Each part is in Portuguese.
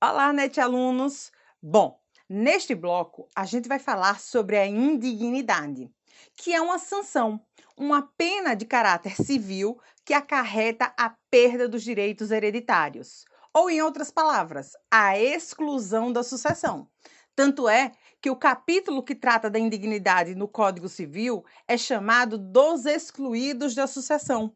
Olá, alunos! Bom, neste bloco a gente vai falar sobre a indignidade, que é uma sanção, uma pena de caráter civil que acarreta a perda dos direitos hereditários, ou em outras palavras, a exclusão da sucessão. Tanto é que o capítulo que trata da indignidade no Código Civil é chamado dos excluídos da sucessão.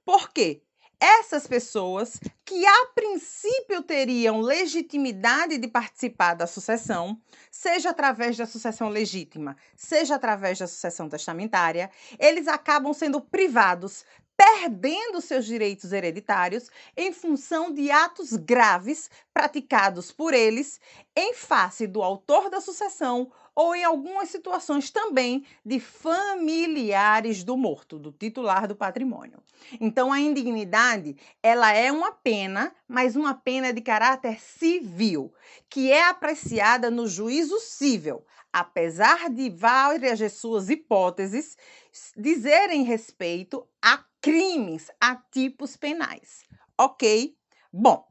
Por quê? Essas pessoas que a princípio teriam legitimidade de participar da sucessão, seja através da sucessão legítima, seja através da sucessão testamentária, eles acabam sendo privados, perdendo seus direitos hereditários em função de atos graves praticados por eles em face do autor da sucessão ou em algumas situações também de familiares do morto, do titular do patrimônio. Então a indignidade, ela é uma pena, mas uma pena de caráter civil, que é apreciada no juízo cível, apesar de várias de suas hipóteses dizerem respeito a crimes, a tipos penais. Ok? Bom,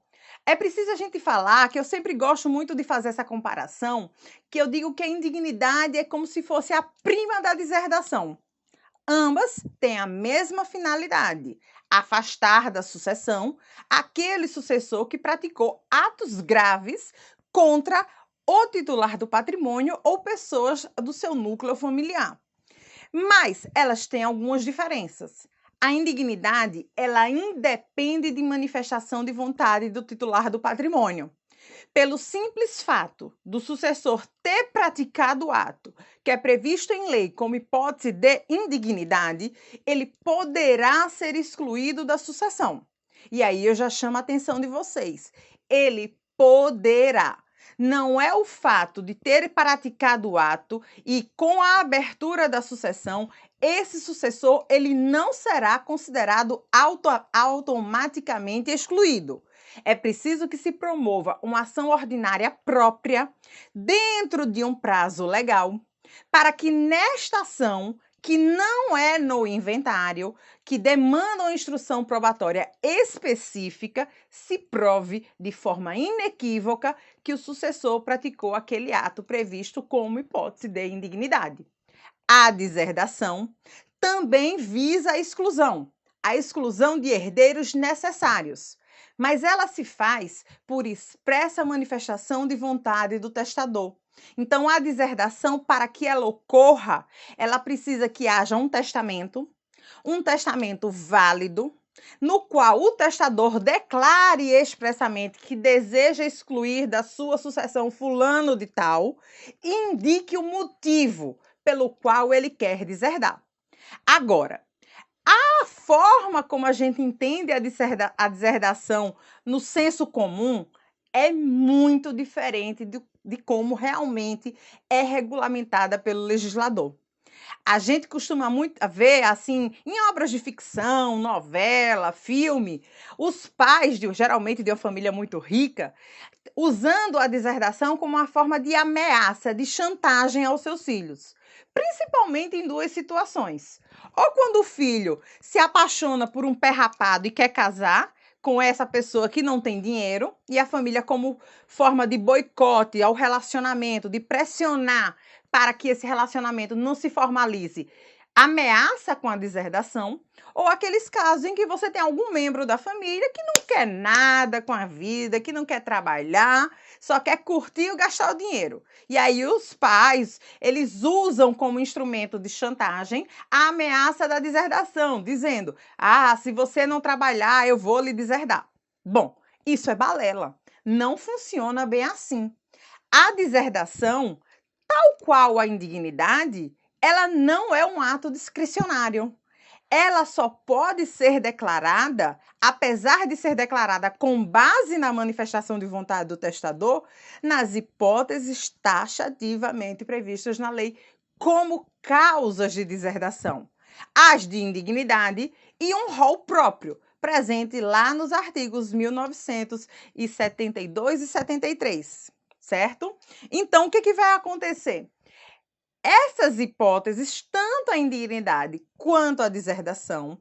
é preciso a gente falar que eu sempre gosto muito de fazer essa comparação, que eu digo que a indignidade é como se fosse a prima da deserdação. Ambas têm a mesma finalidade: afastar da sucessão aquele sucessor que praticou atos graves contra o titular do patrimônio ou pessoas do seu núcleo familiar. Mas elas têm algumas diferenças. A indignidade, ela independe de manifestação de vontade do titular do patrimônio. Pelo simples fato do sucessor ter praticado o ato que é previsto em lei como hipótese de indignidade, ele poderá ser excluído da sucessão. E aí eu já chamo a atenção de vocês. Ele poderá. Não é o fato de ter praticado o ato e com a abertura da sucessão, esse sucessor ele não será considerado automaticamente excluído. É preciso que se promova uma ação ordinária própria dentro de um prazo legal, para que nesta ação, que não é no inventário, que demanda uma instrução probatória específica, se prove de forma inequívoca que o sucessor praticou aquele ato previsto como hipótese de indignidade. A deserdação também visa a exclusão de herdeiros necessários, mas ela se faz por expressa manifestação de vontade do testador. Então, a deserdação, para que ela ocorra, ela precisa que haja um testamento válido, no qual o testador declare expressamente que deseja excluir da sua sucessão fulano de tal e indique o motivo pelo qual ele quer deserdar. Agora, a forma como a gente entende a deserdação no senso comum é muito diferente de como realmente é regulamentada pelo legislador. A gente costuma muito ver, assim, em obras de ficção, novela, filme, os pais, geralmente de uma família muito rica, usando a deserdação como uma forma de ameaça, de chantagem aos seus filhos. Principalmente em duas situações. Ou quando o filho se apaixona por um pé rapado e quer casar com essa pessoa que não tem dinheiro, e a família, como forma de boicote ao relacionamento, de pressionar para que esse relacionamento não se formalize, ameaça com a deserdação, ou aqueles casos em que você tem algum membro da família que não quer nada com a vida, que não quer trabalhar, só quer curtir e gastar o dinheiro. E aí os pais, eles usam como instrumento de chantagem a ameaça da deserdação, dizendo: "Ah, se você não trabalhar, eu vou lhe deserdar". Bom, isso é balela. Não funciona bem assim. A deserdação, tal qual a indignidade, ela não é um ato discricionário. Ela só pode ser declarada, apesar de ser declarada com base na manifestação de vontade do testador, nas hipóteses taxativamente previstas na lei como causas de deserdação, as de indignidade e um rol próprio, presente lá nos artigos 1972 e 73, certo? Então, o que vai acontecer? Essas hipóteses, tanto a indignidade quanto a deserdação,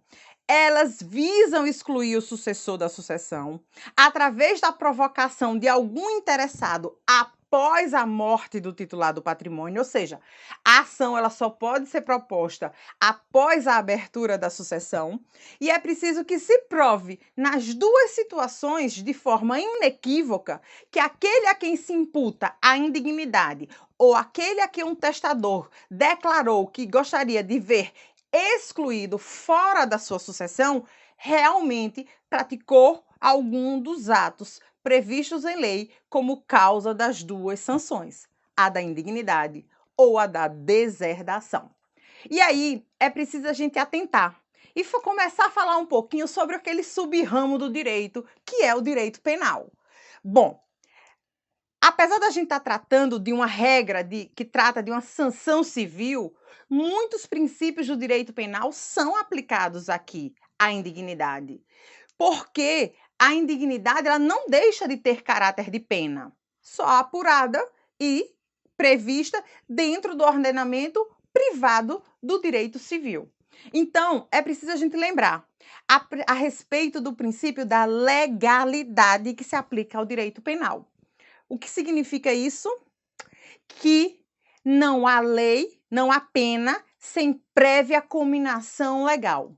elas visam excluir o sucessor da sucessão através da provocação de algum interessado após a morte do titular do patrimônio, ou seja, a ação ela só pode ser proposta após a abertura da sucessão, e é preciso que se prove nas duas situações de forma inequívoca que aquele a quem se imputa a indignidade ou aquele a quem um testador declarou que gostaria de ver excluído fora da sua sucessão, realmente praticou algum dos atos previstos em lei como causa das duas sanções, a da indignidade ou a da deserdação. E aí é preciso a gente atentar e começar a falar um pouquinho sobre aquele sub-ramo do direito, que é o direito penal. Bom, apesar da gente estar tratando de uma regra que trata de uma sanção civil, muitos princípios do direito penal são aplicados aqui à indignidade. Porque a indignidade ela não deixa de ter caráter de pena, só apurada e prevista dentro do ordenamento privado do direito civil. Então, é preciso a gente lembrar a respeito do princípio da legalidade que se aplica ao direito penal. O que significa isso? Que não há lei, não há pena sem prévia cominação legal.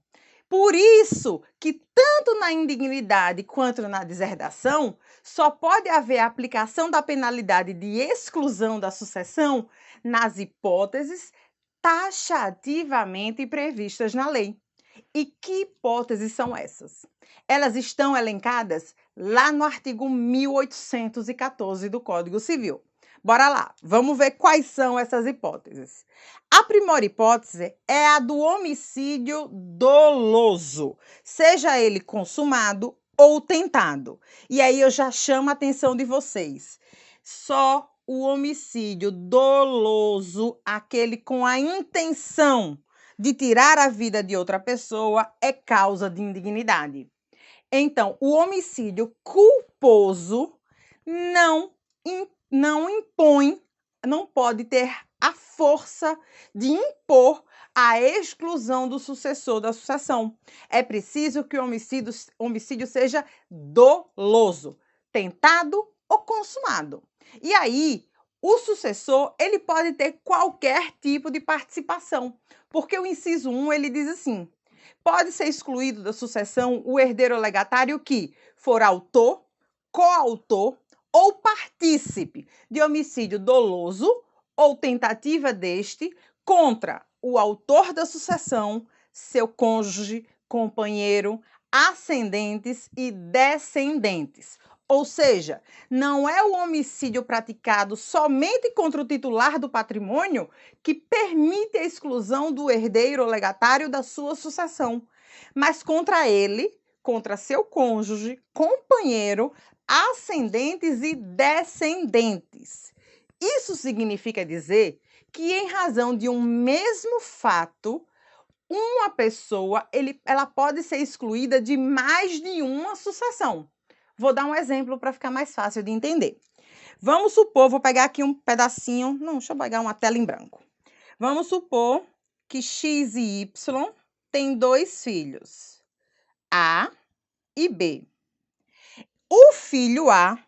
Por isso que tanto na indignidade quanto na deserdação, só pode haver aplicação da penalidade de exclusão da sucessão nas hipóteses taxativamente previstas na lei. E que hipóteses são essas? Elas estão elencadas lá no artigo 1814 do Código Civil. Bora lá, vamos ver quais são essas hipóteses. A primeira hipótese é a do homicídio doloso, seja ele consumado ou tentado. E aí eu já chamo a atenção de vocês. Só o homicídio doloso, aquele com a intenção de tirar a vida de outra pessoa, é causa de indignidade. Então, o homicídio culposo não impõe, não pode ter a força de impor a exclusão do sucessor da sucessão. É preciso que o homicídio seja doloso, tentado ou consumado. E aí, o sucessor, ele pode ter qualquer tipo de participação, porque o inciso 1, ele diz assim: pode ser excluído da sucessão o herdeiro legatário que for autor, coautor ou partícipe de homicídio doloso ou tentativa deste contra o autor da sucessão, seu cônjuge, companheiro, ascendentes e descendentes. Ou seja, não é o homicídio praticado somente contra o titular do patrimônio que permite a exclusão do herdeiro legatário da sua sucessão, mas contra ele, contra seu cônjuge, companheiro, ascendentes e descendentes. Isso significa dizer que, em razão de um mesmo fato, uma pessoa ela pode ser excluída de mais de uma sucessão. Vou dar um exemplo para ficar mais fácil de entender. Vamos supor, vou pegar aqui um pedacinho, não, deixa eu pegar uma tela em branco. Vamos supor que X e Y têm 2 filhos, A e B. O filho A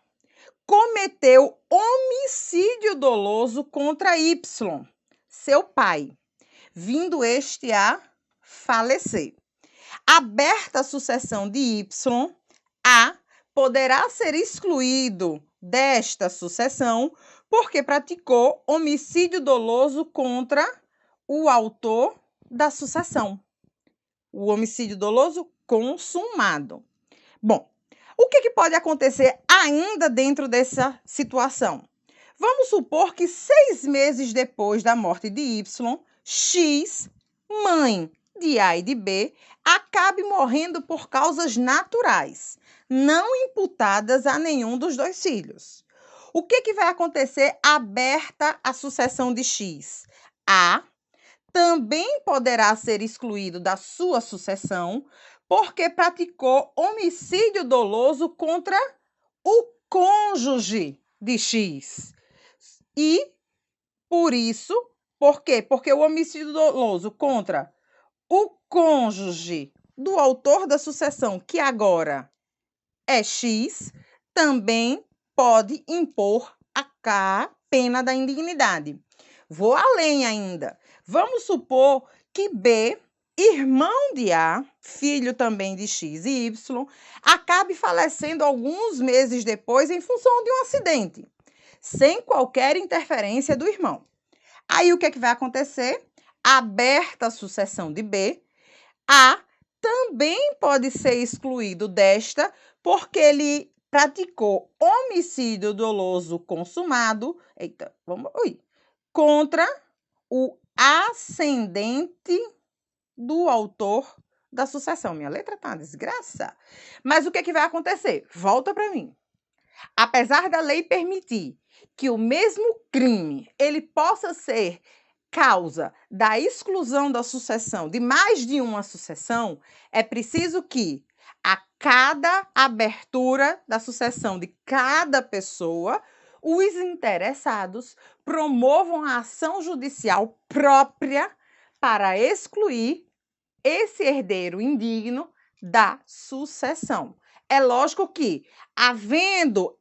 cometeu homicídio doloso contra Y, seu pai, vindo este a falecer. Aberta a sucessão de Y, A poderá ser excluído desta sucessão porque praticou homicídio doloso contra o autor da sucessão. O homicídio doloso consumado. Bom, o que pode acontecer ainda dentro dessa situação? Vamos supor que 6 meses depois da morte de Y, X, mãe de A e de B, acabe morrendo por causas naturais, não imputadas a nenhum dos 2 filhos. O que vai acontecer aberta a sucessão de X? A também poderá ser excluído da sua sucessão porque praticou homicídio doloso contra o cônjuge de X. E, por isso, por quê? Porque o homicídio doloso contra o cônjuge do autor da sucessão, que agora é X, também pode impor a pena da indignidade. Vou além ainda. Vamos supor que B, irmão de A, filho também de X e Y, acabe falecendo alguns meses depois em função de um acidente, sem qualquer interferência do irmão. Aí o que é que vai acontecer? Aberta a sucessão de B, A também pode ser excluído desta porque ele praticou homicídio doloso consumado, contra o ascendente do autor da sucessão. Minha letra tá uma desgraça. Mas o que é que vai acontecer? Volta para mim. Apesar da lei permitir que o mesmo crime ele possa ser causa da exclusão da sucessão de mais de uma sucessão, é preciso que a cada abertura da sucessão de cada pessoa, os interessados promovam a ação judicial própria para excluir esse herdeiro indigno da sucessão. É lógico que, havendo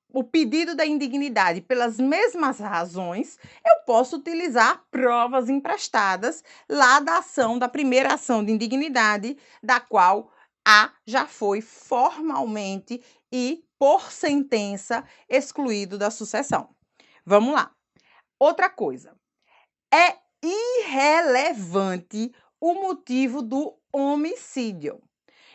o pedido da indignidade pelas mesmas razões, eu posso utilizar provas emprestadas lá da primeira ação de indignidade, da qual A já foi formalmente e por sentença excluído da sucessão. Vamos lá. Outra coisa. É irrelevante o motivo do homicídio.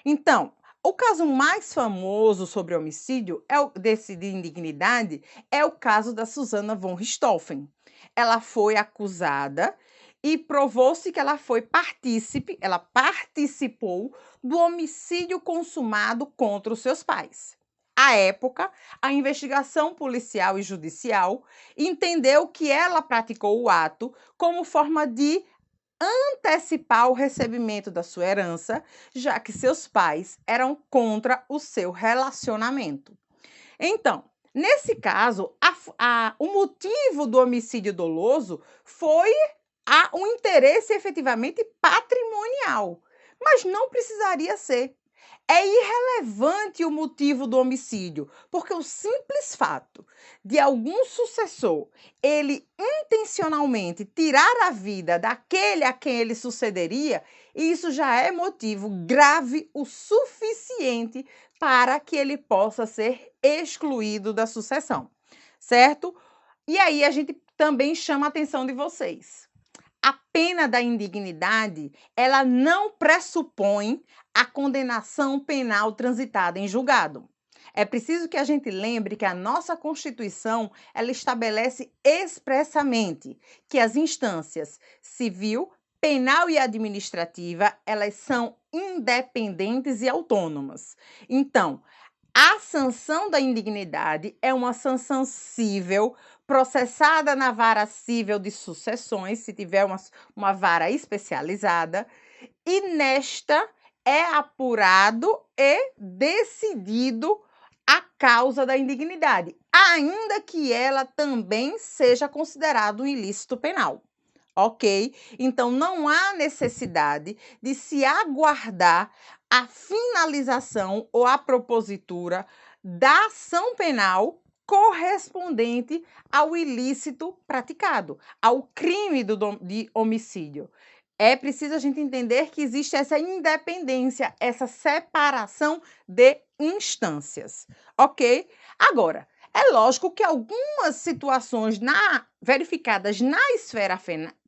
Então, o caso mais famoso sobre homicídio, de indignidade, é o caso da Susanna von Richthofen. Ela foi acusada e provou-se que ela participou do homicídio consumado contra os seus pais. À época, a investigação policial e judicial entendeu que ela praticou o ato como forma de antecipar o recebimento da sua herança, já que seus pais eram contra o seu relacionamento. Então, nesse caso, o motivo do homicídio doloso foi um interesse efetivamente patrimonial, mas não precisaria ser. É irrelevante o motivo do homicídio, porque o simples fato de algum sucessor ele intencionalmente tirar a vida daquele a quem ele sucederia, isso já é motivo grave o suficiente para que ele possa ser excluído da sucessão, certo? E aí a gente também chama a atenção de vocês. A pena da indignidade, ela não pressupõe a condenação penal transitada em julgado. É preciso que a gente lembre que a nossa Constituição, ela estabelece expressamente que as instâncias civil, penal e administrativa, elas são independentes e autônomas. Então, a sanção da indignidade é uma sanção cível processada na vara cível de sucessões, se tiver uma vara especializada, e nesta é apurado e decidido a causa da indignidade, ainda que ela também seja considerada um ilícito penal. Ok? Então, não há necessidade de se aguardar a finalização ou a propositura da ação penal correspondente ao ilícito praticado, ao crime de homicídio. É preciso a gente entender que existe essa independência, essa separação de instâncias, ok? Agora, é lógico que algumas situações verificadas na esfera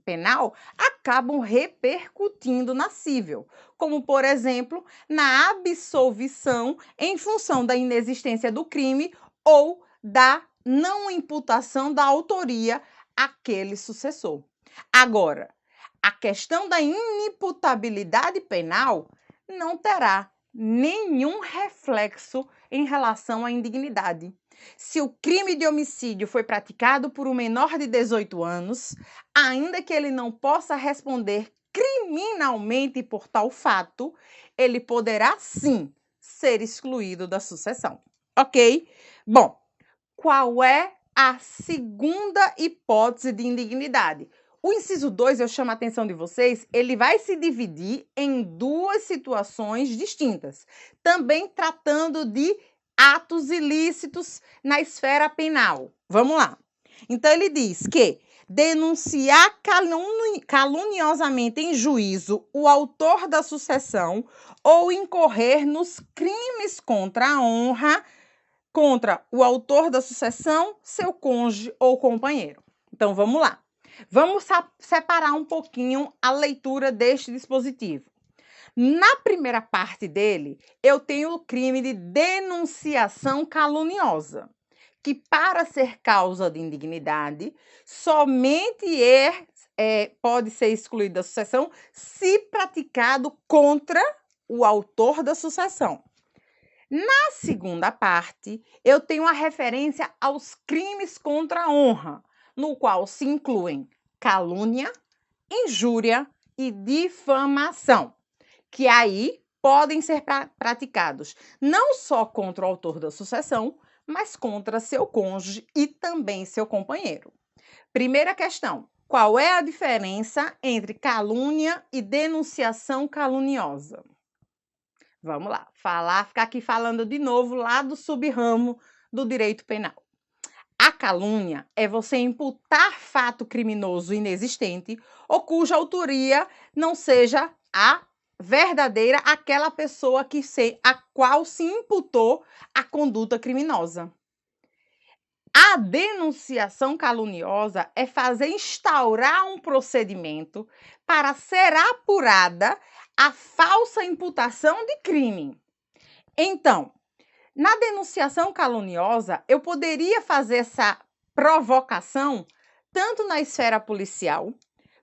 penal acabam repercutindo na cível, como, por exemplo, na absolvição em função da inexistência do crime ou da não imputação da autoria àquele sucessor. Agora, a questão da inimputabilidade penal não terá nenhum reflexo em relação à indignidade. Se o crime de homicídio foi praticado por um menor de 18 anos, ainda que ele não possa responder criminalmente por tal fato, ele poderá sim ser excluído da sucessão. Ok? Bom, qual é a segunda hipótese de indignidade? O inciso 2, eu chamo a atenção de vocês, ele vai se dividir em duas situações distintas, também tratando de atos ilícitos na esfera penal. Vamos lá. Então, ele diz que denunciar caluniosamente em juízo o autor da sucessão ou incorrer nos crimes contra a honra contra o autor da sucessão, seu cônjuge ou companheiro. Então, vamos lá. Vamos separar um pouquinho a leitura deste dispositivo. Na primeira parte dele, eu tenho o crime de denunciação caluniosa, que para ser causa de indignidade, somente pode ser excluído da sucessão se praticado contra o autor da sucessão. Na segunda parte, eu tenho a referência aos crimes contra a honra, no qual se incluem calúnia, injúria e difamação, que aí podem ser praticados não só contra o autor da sucessão, mas contra seu cônjuge e também seu companheiro. Primeira questão: qual é a diferença entre calúnia e denunciação caluniosa? Vamos lá, ficar aqui falando de novo lá do sub-ramo do direito penal. A calúnia é você imputar fato criminoso inexistente ou cuja autoria não seja a verdadeira, aquela pessoa a qual se imputou a conduta criminosa. A denunciação caluniosa é fazer instaurar um procedimento para ser apurada a falsa imputação de crime. Então, na denunciação caluniosa, eu poderia fazer essa provocação tanto na esfera policial,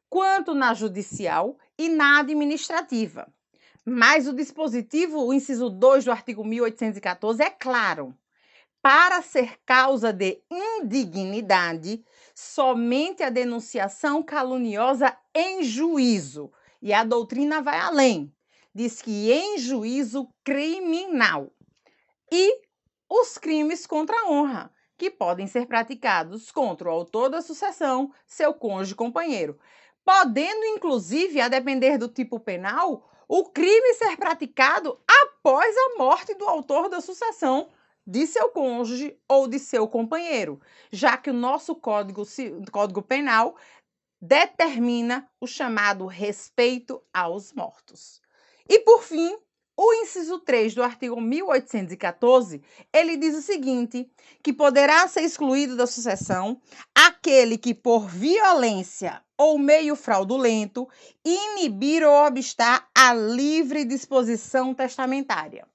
quanto na judicial e na administrativa. Mas o dispositivo, o inciso 2 do artigo 1814, é claro. Para ser causa de indignidade, somente a denunciação caluniosa em juízo. E a doutrina vai além. Diz que em juízo criminal. E os crimes contra a honra, que podem ser praticados contra o autor da sucessão, seu cônjuge companheiro. Podendo, inclusive, a depender do tipo penal, o crime ser praticado após a morte do autor da sucessão, de seu cônjuge ou de seu companheiro, já que o nosso Código Penal determina o chamado respeito aos mortos. E, por fim, o inciso 3 do artigo 1814, ele diz o seguinte, que poderá ser excluído da sucessão aquele que, por violência ou meio fraudulento, inibir ou obstar a livre disposição testamentária.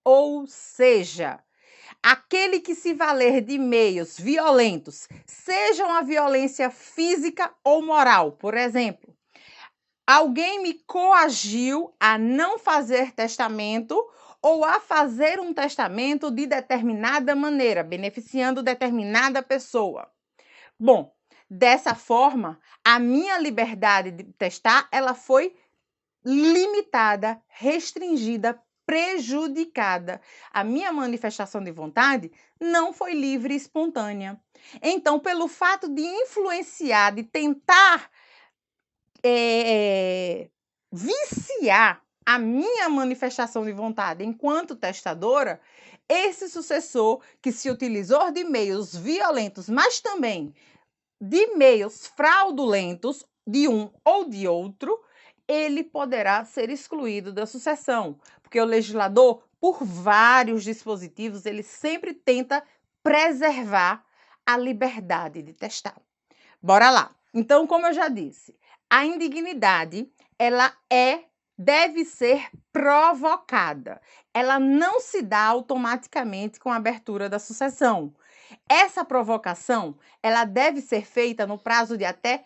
Ou seja, aquele que se valer de meios violentos, sejam a violência física ou moral, por exemplo, alguém me coagiu a não fazer testamento ou a fazer um testamento de determinada maneira, beneficiando determinada pessoa. Bom, dessa forma, a minha liberdade de testar, ela foi limitada, restringida, prejudicada. A minha manifestação de vontade não foi livre e espontânea. Então, pelo fato de influenciar, de tentar viciar a minha manifestação de vontade enquanto testadora, esse sucessor que se utilizou de meios violentos, mas também de meios fraudulentos, de um ou de outro, ele poderá ser excluído da sucessão, porque o legislador, por vários dispositivos, ele sempre tenta preservar a liberdade de testar. Bora lá. Então, como eu já disse, a indignidade, ela deve ser provocada. Ela não se dá automaticamente com a abertura da sucessão. Essa provocação, ela deve ser feita no prazo de até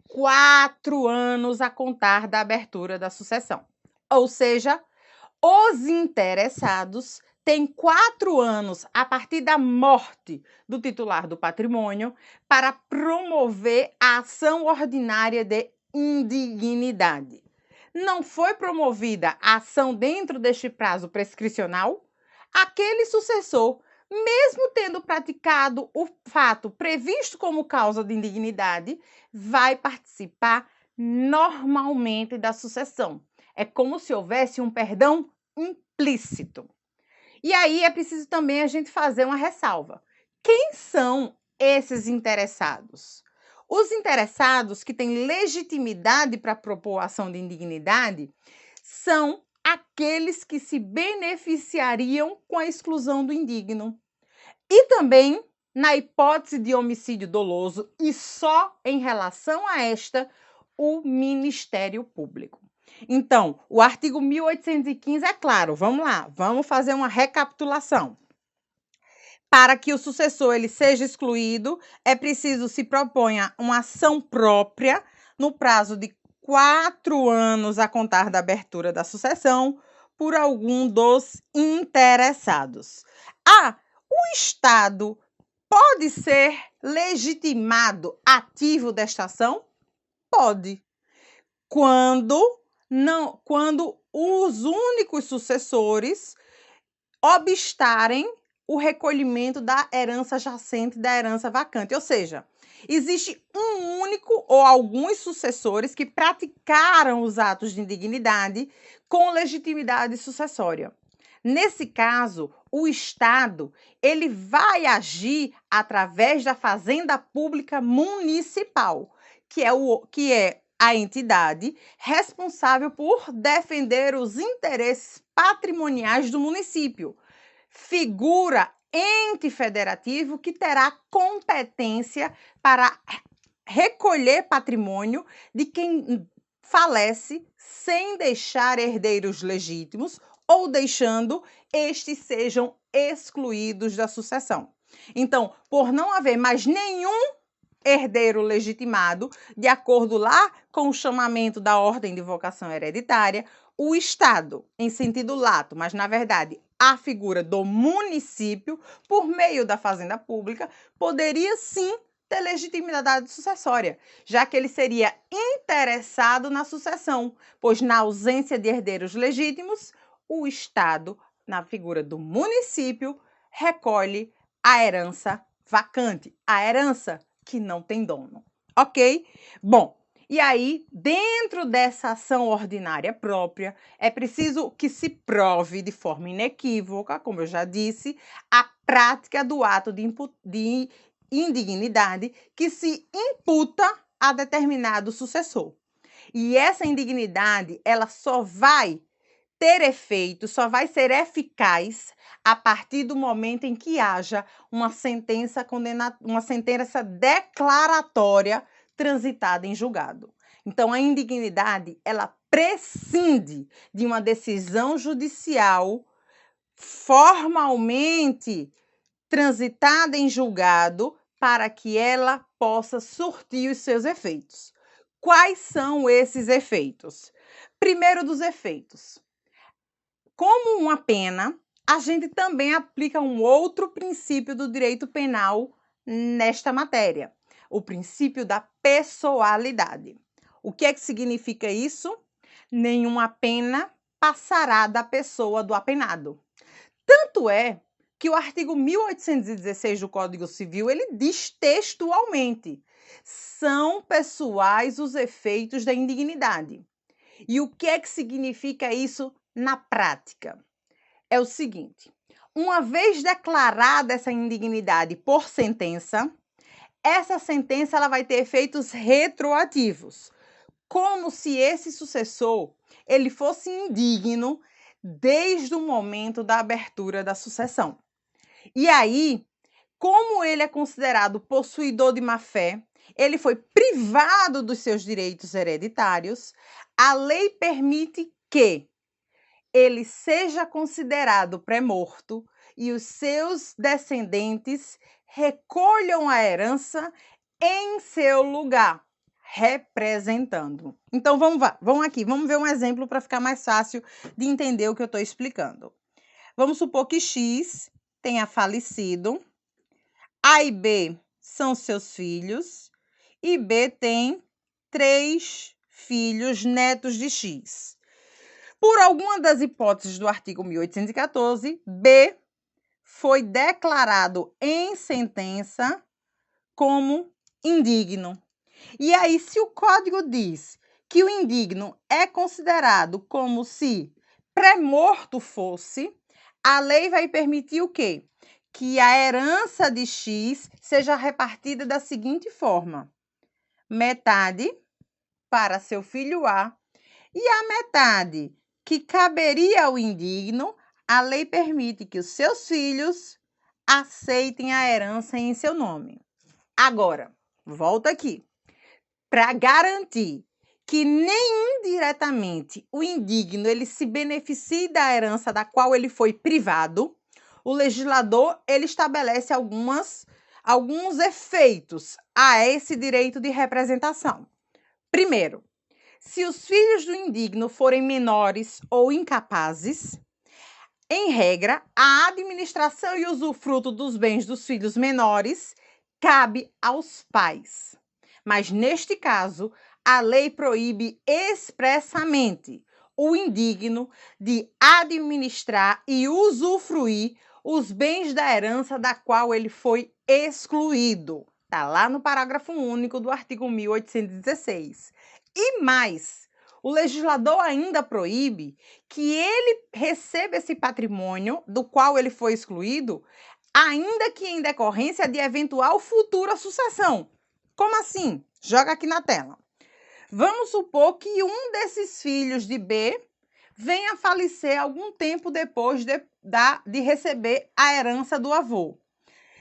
4 anos a contar da abertura da sucessão. Ou seja, os interessados têm 4 anos a partir da morte do titular do patrimônio para promover a ação ordinária de indignidade. Não foi promovida a ação dentro deste prazo prescricional, aquele sucessor mesmo tendo praticado o fato previsto como causa de indignidade, vai participar normalmente da sucessão. É como se houvesse um perdão implícito. E aí é preciso também a gente fazer uma ressalva. Quem são esses interessados? Os interessados que têm legitimidade para propor ação de indignidade são aqueles que se beneficiariam com a exclusão do indigno. E também, na hipótese de homicídio doloso, e só em relação a esta, o Ministério Público. Então, o artigo 1815 é claro, vamos lá, vamos fazer uma recapitulação. Para que o sucessor ele seja excluído, é preciso se proponha uma ação própria no prazo de 4 anos a contar da abertura da sucessão por algum dos interessados. O Estado pode ser legitimado ativo desta ação? Pode. Quando os únicos sucessores obstarem o recolhimento da herança jacente, da herança vacante. Ou seja, existe um único ou alguns sucessores que praticaram os atos de indignidade com legitimidade sucessória. Nesse caso, o Estado ele vai agir através da Fazenda Pública Municipal, que é a entidade responsável por defender os interesses patrimoniais do município. Figura ente federativo que terá competência para recolher patrimônio de quem falece sem deixar herdeiros legítimos ou deixando estes sejam excluídos da sucessão. Então, por não haver mais nenhum herdeiro legitimado, de acordo lá com o chamamento da ordem de vocação hereditária, o Estado, em sentido lato, mas na verdade a figura do município, por meio da fazenda pública, poderia sim ter legitimidade sucessória, já que ele seria interessado na sucessão, pois na ausência de herdeiros legítimos, o Estado, na figura do município, recolhe a herança vacante, a herança que não tem dono, ok? Bom, e aí, dentro dessa ação ordinária própria, é preciso que se prove de forma inequívoca, como eu já disse, a prática do ato de indignidade que se imputa a determinado sucessor. E essa indignidade, ela só vai ter efeito, só vai ser eficaz a partir do momento em que haja uma sentença declaratória transitada em julgado. Então, a indignidade, ela prescinde de uma decisão judicial formalmente transitada em julgado para que ela possa surtir os seus efeitos. Quais são esses efeitos? Primeiro dos efeitos. Como uma pena, a gente também aplica um outro princípio do direito penal nesta matéria, o princípio da pessoalidade. O que é que significa isso? Nenhuma pena passará da pessoa do apenado. Tanto é que o artigo 1816 do Código Civil, ele diz textualmente: são pessoais os efeitos da indignidade. E o que é que significa isso na prática? É o seguinte: uma vez declarada essa indignidade por sentença, essa sentença ela vai ter efeitos retroativos, como se esse sucessor ele fosse indigno desde o momento da abertura da sucessão. E aí, como ele é considerado possuidor de má-fé, ele foi privado dos seus direitos hereditários, a lei permite que ele seja considerado pré-morto e os seus descendentes recolham a herança em seu lugar, representando. Então, vamos aqui, vamos ver um exemplo para ficar mais fácil de entender o que eu estou explicando. Vamos supor que X tenha falecido, A e B são seus filhos, e B tem 3 filhos netos de X. Por alguma das hipóteses do artigo 1814, B foi declarado em sentença como indigno. E aí, se o código diz que o indigno é considerado como se pré-morto fosse, a lei vai permitir o quê? Que a herança de X seja repartida da seguinte forma: metade para seu filho A e a metade que caberia ao indigno, a lei permite que os seus filhos aceitem a herança em seu nome. Agora, volta aqui. Para garantir que nem indiretamente o indigno ele se beneficie da herança da qual ele foi privado, o legislador ele estabelece alguns efeitos a esse direito de representação. Primeiro, se os filhos do indigno forem menores ou incapazes, em regra, a administração e usufruto dos bens dos filhos menores cabe aos pais. Mas, neste caso, a lei proíbe expressamente o indigno de administrar e usufruir os bens da herança da qual ele foi excluído. Está lá no parágrafo único do artigo 1816. E mais, o legislador ainda proíbe que ele receba esse patrimônio do qual ele foi excluído, ainda que em decorrência de eventual futura sucessão. Como assim? Joga aqui na tela. Vamos supor que um desses filhos de B venha a falecer algum tempo depois de receber a herança do avô.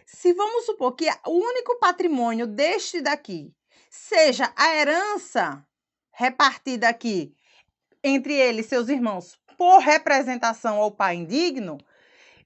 Se vamos supor que o único patrimônio deste daqui seja a herança repartida aqui entre ele e seus irmãos por representação ao pai indigno,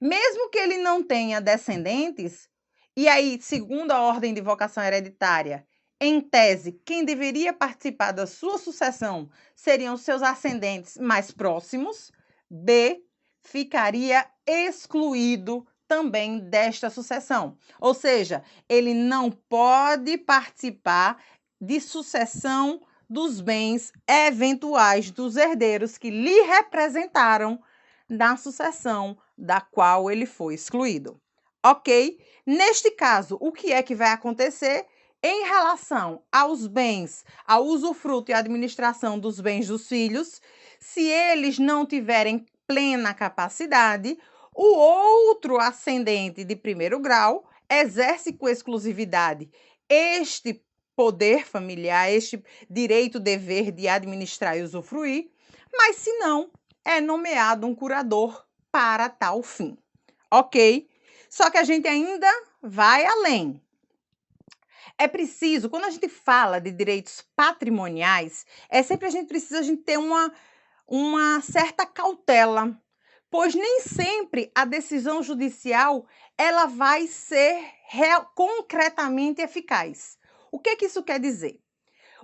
mesmo que ele não tenha descendentes, e aí, segundo a ordem de vocação hereditária, em tese, quem deveria participar da sua sucessão seriam seus ascendentes mais próximos, B ficaria excluído também desta sucessão. Ou seja, ele não pode participar de sucessão dos bens eventuais dos herdeiros que lhe representaram na sucessão da qual ele foi excluído. Ok? Neste caso, o que é que vai acontecer? Em relação aos bens, ao usufruto e administração dos bens dos filhos, se eles não tiverem plena capacidade, o outro ascendente de primeiro grau exerce com exclusividade este poder familiar, este direito-dever de administrar e usufruir, mas se não, é nomeado um curador para tal fim. Ok? Só que a gente ainda vai além. É preciso, quando a gente fala de direitos patrimoniais, sempre a gente precisa ter uma certa cautela, pois nem sempre a decisão judicial ela vai ser concretamente eficaz. O que isso quer dizer?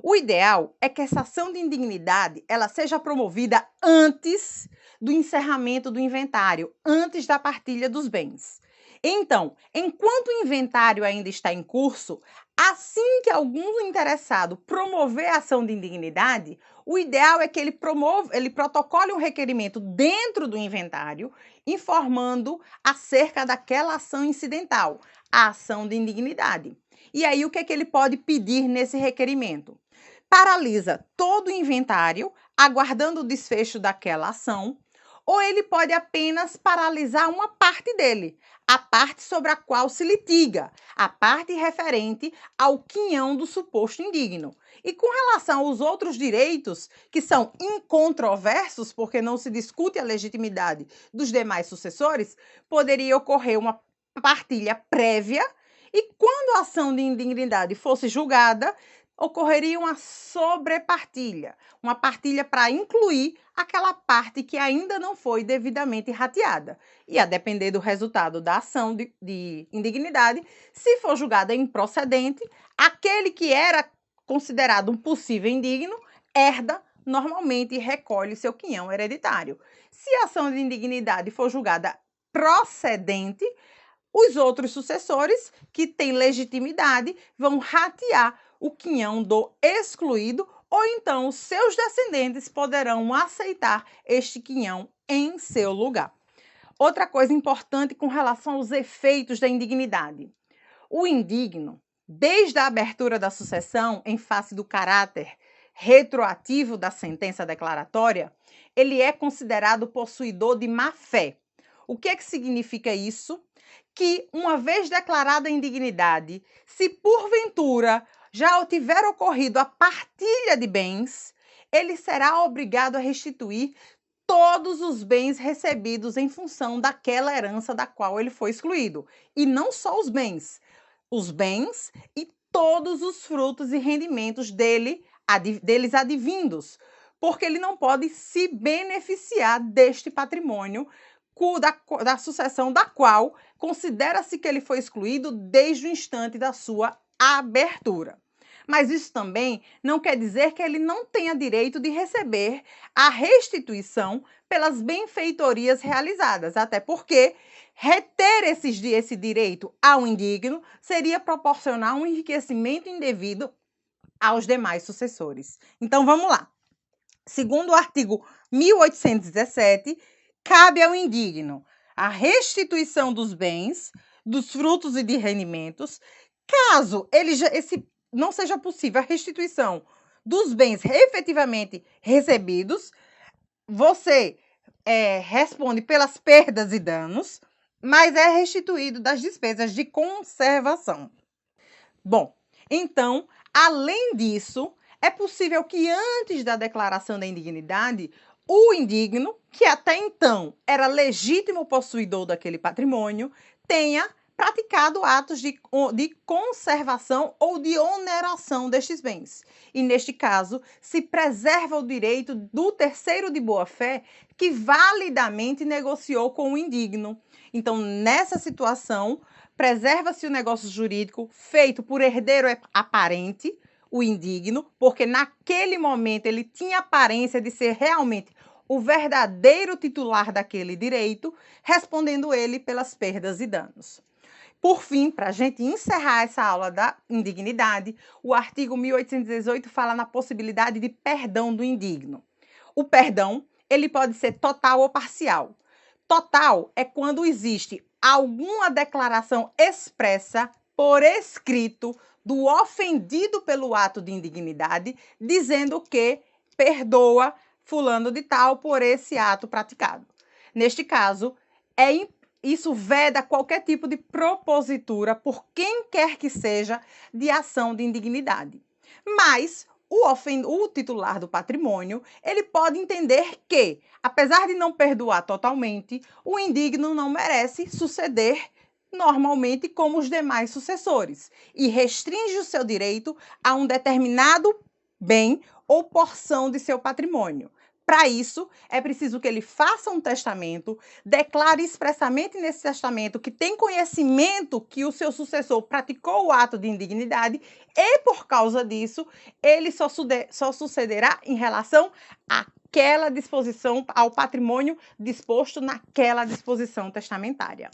O ideal é que essa ação de indignidade ela seja promovida antes do encerramento do inventário, antes da partilha dos bens. Então, enquanto o inventário ainda está em curso, assim que algum interessado promover a ação de indignidade, o ideal é que ele protocole um requerimento dentro do inventário, informando acerca daquela ação incidental, a ação de indignidade. E aí, o que é que ele pode pedir nesse requerimento? Paralisa todo o inventário, aguardando o desfecho daquela ação, ou ele pode apenas paralisar uma parte dele, a parte sobre a qual se litiga, a parte referente ao quinhão do suposto indigno. E com relação aos outros direitos, que são incontroversos, porque não se discute a legitimidade dos demais sucessores, poderia ocorrer uma partilha prévia e quando a ação de indignidade fosse julgada, ocorreria uma sobrepartilha, uma partilha para incluir aquela parte que ainda não foi devidamente rateada. E a depender do resultado da ação de indignidade, se for julgada improcedente, aquele que era considerado um possível indigno herda normalmente e recolhe seu quinhão hereditário. Se a ação de indignidade for julgada procedente, os outros sucessores que têm legitimidade vão ratear o quinhão do excluído ou então os seus descendentes poderão aceitar este quinhão em seu lugar. Outra coisa importante com relação aos efeitos da indignidade. O indigno, desde a abertura da sucessão, em face do caráter retroativo da sentença declaratória, ele é considerado possuidor de má-fé. O que é que significa isso? Que, uma vez declarada a indignidade, se porventura já tiver ocorrido a partilha de bens, ele será obrigado a restituir todos os bens recebidos em função daquela herança da qual ele foi excluído. E não só os bens e todos os frutos e rendimentos deles advindos, porque ele não pode se beneficiar deste patrimônio da sucessão da qual considera-se que ele foi excluído desde o instante da sua abertura. Mas isso também não quer dizer que ele não tenha direito de receber a restituição pelas benfeitorias realizadas, até porque reter esse direito ao indigno seria proporcionar um enriquecimento indevido aos demais sucessores. Então vamos lá. Segundo o artigo 1817, cabe ao indigno a restituição dos bens, dos frutos e de rendimentos, caso não seja possível a restituição dos bens efetivamente recebidos, você responde pelas perdas e danos, mas é restituído das despesas de conservação. Bom, então, além disso, é possível que antes da declaração da indignidade, o indigno, que até então era legítimo possuidor daquele patrimônio, tenha praticado atos de conservação ou de oneração destes bens. E, neste caso, se preserva o direito do terceiro de boa-fé que validamente negociou com o indigno. Então, nessa situação, preserva-se o negócio jurídico feito por herdeiro aparente, o indigno, porque naquele momento ele tinha aparência de ser realmente o verdadeiro titular daquele direito, respondendo ele pelas perdas e danos. Por fim, para a gente encerrar essa aula da indignidade, o artigo 1818 fala na possibilidade de perdão do indigno. O perdão, ele pode ser total ou parcial. Total é quando existe alguma declaração expressa por escrito do ofendido pelo ato de indignidade, dizendo que perdoa fulano de tal por esse ato praticado. Neste caso, isso veda qualquer tipo de propositura por quem quer que seja de ação de indignidade. Mas o titular do patrimônio, ele pode entender que, apesar de não perdoar totalmente, o indigno não merece suceder normalmente como os demais sucessores e restringe o seu direito a um determinado bem ou porção de seu patrimônio. Para isso, é preciso que ele faça um testamento, declare expressamente nesse testamento que tem conhecimento que o seu sucessor praticou o ato de indignidade e, por causa disso, ele só sucederá em relação àquela disposição, ao patrimônio disposto naquela disposição testamentária.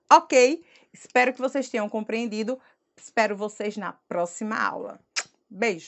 Ok? Espero que vocês tenham compreendido. Espero vocês na próxima aula. Beijo!